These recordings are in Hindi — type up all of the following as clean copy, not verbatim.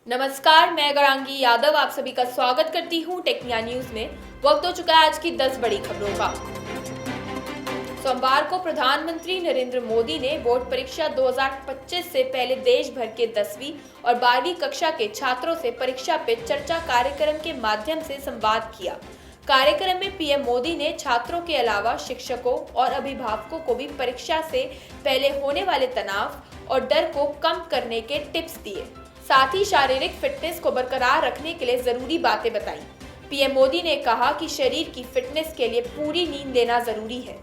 नमस्कार, मैं गौरांगी यादव आप सभी का स्वागत करती हूं टेक्निया न्यूज में। वक्त हो चुका है आज की 10 बड़ी खबरों का। सोमवार को प्रधानमंत्री नरेंद्र मोदी ने बोर्ड परीक्षा 2025 से पहले देश भर के 10वीं और 12वीं कक्षा के छात्रों से परीक्षा पे चर्चा कार्यक्रम के माध्यम से संवाद किया। कार्यक्रम में पीएम मोदी ने छात्रों के अलावा शिक्षकों और अभिभावकों को भी परीक्षा से पहले होने वाले तनाव और डर को कम करने के टिप्स दिए। साथ ही शारीरिक फिटनेस को बरकरार रखने के लिए जरूरी बातें बताई। पीएम मोदी ने कहा कि शरीर की फिटनेस के लिए पूरी नींद लेना जरूरी है।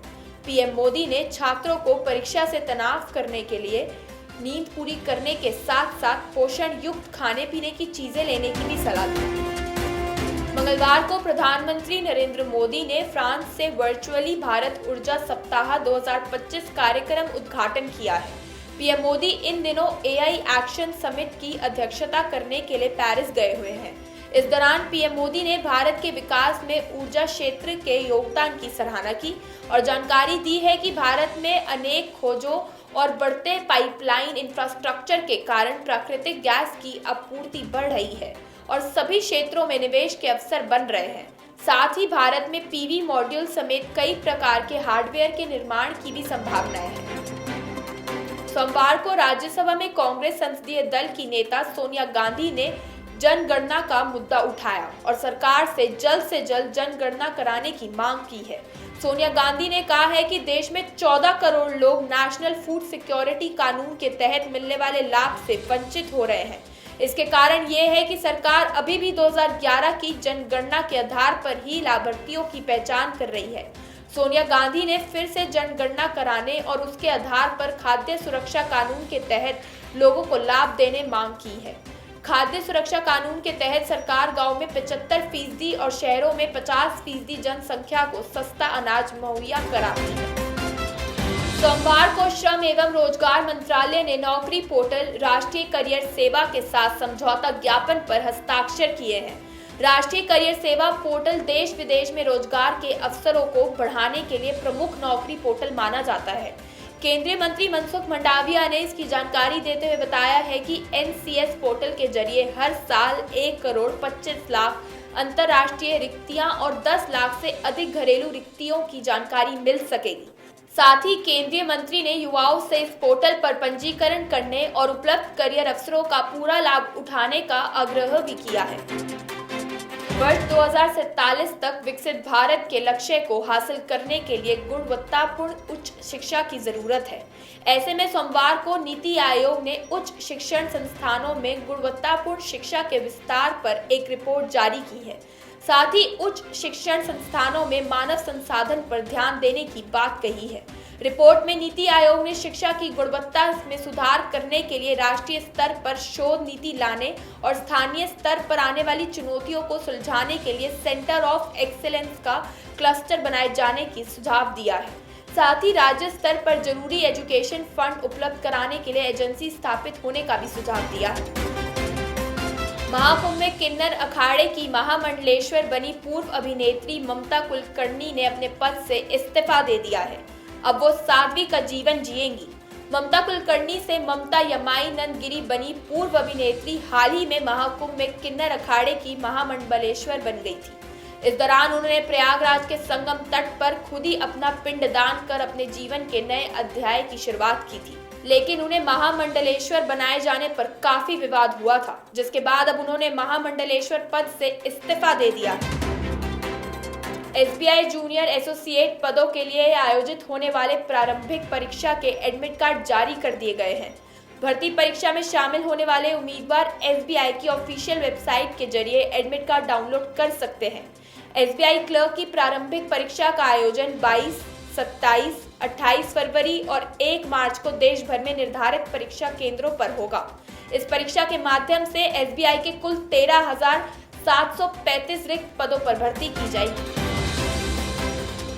पीएम मोदी ने छात्रों को परीक्षा से तनाव करने के लिए नींद पूरी करने के साथ साथ पोषण युक्त खाने पीने की चीजें लेने की भी सलाह दी। मंगलवार को प्रधानमंत्री नरेंद्र मोदी ने फ्रांस से वर्चुअली भारत ऊर्जा सप्ताह 2025 कार्यक्रम उद्घाटन किया है। पीएम मोदी इन दिनों एआई एक्शन समिट की अध्यक्षता करने के लिए पेरिस गए हुए हैं। इस दौरान पीएम मोदी ने भारत के विकास में ऊर्जा क्षेत्र के योगदान की सराहना की और जानकारी दी है कि भारत में अनेक खोजों और बढ़ते पाइपलाइन इंफ्रास्ट्रक्चर के कारण प्राकृतिक गैस की आपूर्ति बढ़ रही है और सभी क्षेत्रों में निवेश के अवसर बन रहे हैं। साथ ही भारत में पीवी मॉड्यूल समेत कई प्रकार के हार्डवेयर के निर्माण की भी संभावनाएं हैं। सोमवार को राज्यसभा में कांग्रेस संसदीय दल की नेता सोनिया गांधी ने जनगणना का मुद्दा उठाया और सरकार से जल्द जनगणना कराने की मांग की है। सोनिया गांधी ने कहा है कि देश में 14 करोड़ लोग नेशनल फूड सिक्योरिटी कानून के तहत मिलने वाले लाभ से वंचित हो रहे हैं। इसके कारण ये है कि सरकार अभी भी 2011 की जनगणना के आधार पर ही लाभार्थियों की पहचान कर रही है। सोनिया गांधी ने फिर से जनगणना कराने और उसके आधार पर खाद्य सुरक्षा कानून के तहत लोगों को लाभ देने मांग की है। खाद्य सुरक्षा कानून के तहत सरकार गांव में 75% और शहरों में 50% जनसंख्या को सस्ता अनाज मुहैया कराती है। सोमवार को श्रम एवं रोजगार मंत्रालय ने नौकरी पोर्टल राष्ट्रीय करियर सेवा के साथ समझौता ज्ञापन पर हस्ताक्षर किए हैं। राष्ट्रीय करियर सेवा पोर्टल देश विदेश में रोजगार के अवसरों को बढ़ाने के लिए प्रमुख नौकरी पोर्टल माना जाता है। केंद्रीय मंत्री मनसुख मंडाविया ने इसकी जानकारी देते हुए बताया है कि एनसीएस पोर्टल के जरिए हर साल 1 करोड़ 25 लाख अंतर्राष्ट्रीय रिक्तियां और 10 लाख से अधिक घरेलू रिक्तियों की जानकारी मिल सकेगी। साथ ही केंद्रीय मंत्री ने युवाओं से इस पोर्टल पर पंजीकरण करने और उपलब्ध करियर अवसरों का पूरा लाभ उठाने का आग्रह भी किया है। वर्ष 2047 तक विकसित भारत के लक्ष्य को हासिल करने के लिए गुणवत्तापूर्ण उच्च शिक्षा की जरूरत है। ऐसे में सोमवार को नीति आयोग ने उच्च शिक्षण संस्थानों में गुणवत्तापूर्ण शिक्षा के विस्तार पर एक रिपोर्ट जारी की है। साथ ही उच्च शिक्षण संस्थानों में मानव संसाधन पर ध्यान देने की बात कही है। रिपोर्ट में नीति आयोग ने शिक्षा की गुणवत्ता में सुधार करने के लिए राष्ट्रीय स्तर पर शोध नीति लाने और स्थानीय स्तर पर आने वाली चुनौतियों को सुलझाने के लिए सेंटर ऑफ एक्सीलेंस का क्लस्टर बनाए जाने की सुझाव दिया है। साथ ही राज्य स्तर पर जरूरी एजुकेशन फंड उपलब्ध कराने के लिए एजेंसी स्थापित होने का भी सुझाव दिया है। महाकुंभ में किन्नर अखाड़े की महामंडलेश्वर बनी पूर्व अभिनेत्री ममता कुलकर्णी ने अपने पद से इस्तीफा दे दिया है। अब वो साध्वी का जीवन जिएंगी। ममता कुलकर्णी से ममता यमाई नंदगिरी बनी पूर्व अभिनेत्री हाल ही में महाकुंभ में किन्नर अखाड़े की महामंडलेश्वर बन गई थी। इस दौरान उन्होंने प्रयागराज के संगम तट पर खुद ही अपना पिंडदान कर अपने जीवन के नए अध्याय की शुरुआत की थी। लेकिन उन्हें महामंडलेश्वर बनाए जाने पर काफी विवाद हुआ था, जिसके बाद अब उन्होंने महामंडलेश्वर पद से इस्तीफा दे दिया है। एसबीआई जूनियर एसोसिएट पदों के लिए आयोजित होने वाले प्रारंभिक परीक्षा के एडमिट कार्ड जारी कर दिए गए हैं। भर्ती परीक्षा में शामिल होने वाले उम्मीदवार एसबीआई की ऑफिशियल वेबसाइट के जरिए एडमिट कार्ड डाउनलोड कर सकते हैं। एसबीआई क्लर्क की प्रारंभिक परीक्षा का आयोजन 22, 27, 28 फरवरी और 1 मार्च को देश भर में निर्धारित परीक्षा केंद्रों पर होगा। इस परीक्षा के माध्यम से एसबीआई के कुल 13,735 रिक्त पदों पर भर्ती की जाएगी।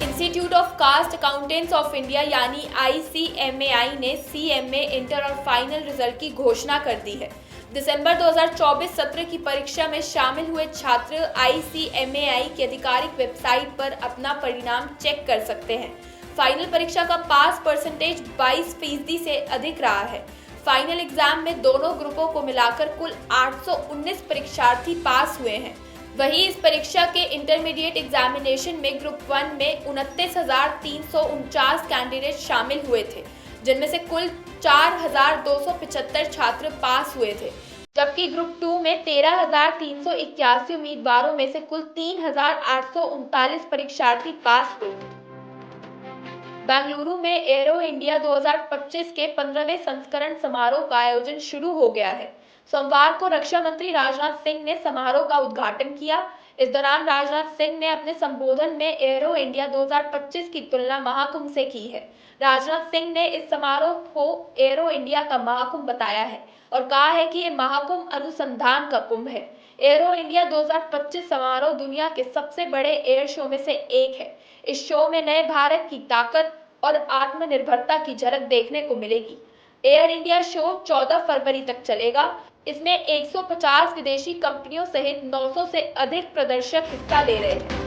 Institute of Cost Accountants of India यानी ICMAI ने CMA इंटर और फाइनल रिजल्ट की घोषणा कर दी है। दिसंबर 2024 सत्र की परीक्षा में शामिल हुए छात्र ICMAI की आधिकारिक वेबसाइट पर अपना परिणाम चेक कर सकते हैं। फाइनल परीक्षा का पास परसेंटेज 22% से अधिक रहा है। फाइनल एग्जाम में दोनों ग्रुपों को मिलाकर कुल 819 परीक्षार्थी पास हुए हैं। वहीं इस परीक्षा के इंटरमीडिएट एग्जामिनेशन में ग्रुप 1 में 29,349 कैंडिडेट शामिल हुए थे, जिनमें से कुल 4,275 छात्र पास हुए थे, जबकि ग्रुप 2 में 13,381 उम्मीदवारों में से कुल 3,839 परीक्षार्थी पास हुए। बेंगलुरु में एरो इंडिया 2025 के 15वें संस्करण समारोह का आयोजन शुरू हो गया है। सोमवार को रक्षा मंत्री राजनाथ सिंह ने समारोह का उद्घाटन किया। इस दौरान राजनाथ सिंह ने अपने संबोधन में एरो इंडिया 2025 की तुलना महाकुंभ से की है। राजनाथ सिंह ने इस समारोह को एरो इंडिया का महाकुंभ बताया है और कहा है कि ये महाकुंभ अनुसंधान का कुंभ है। एरो इंडिया 2025 समारोह दुनिया के सबसे बड़े एयर शो में से एक है। इस शो में नए भारत की ताकत और आत्मनिर्भरता की झलक देखने को मिलेगी। एयर इंडिया शो 14 फरवरी तक चलेगा। इसमें 150 विदेशी कंपनियों सहित 900 से अधिक प्रदर्शक हिस्सा ले रहे हैं।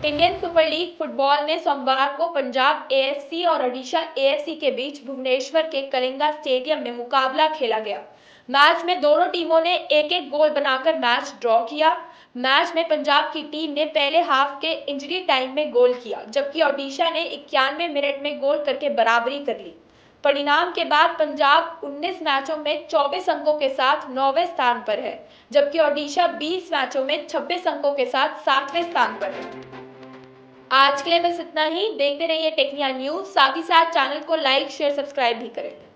इंडियन सुपर लीग फुटबॉल में सोमवार को पंजाब एएफसी और ओडिशा एएफसी के बीच भुवनेश्वर के कलिंगा स्टेडियम में मुकाबला खेला गया। मैच में दोनों टीमों ने एक-एक गोल बनाकर मैच ड्रॉ किया। मैच में पंजाब की टीम ने पहले हाफ के इंजरी टाइम में गोल किया, जबकि ओडिशा ने 91 मिनट में गोल करके बराबरी कर ली। परिणाम के बाद पंजाब 19 मैचों में 24 अंकों के साथ 9वें स्थान पर है, जबकि ओडिशा 20 मैचों में 26 अंकों के साथ 7वें स्थान पर है। आज के लिए बस इतना ही। देखते रहिए टेक्निया न्यूज, साथ ही साथ चैनल को लाइक, शेयर, सब्सक्राइब भी करें।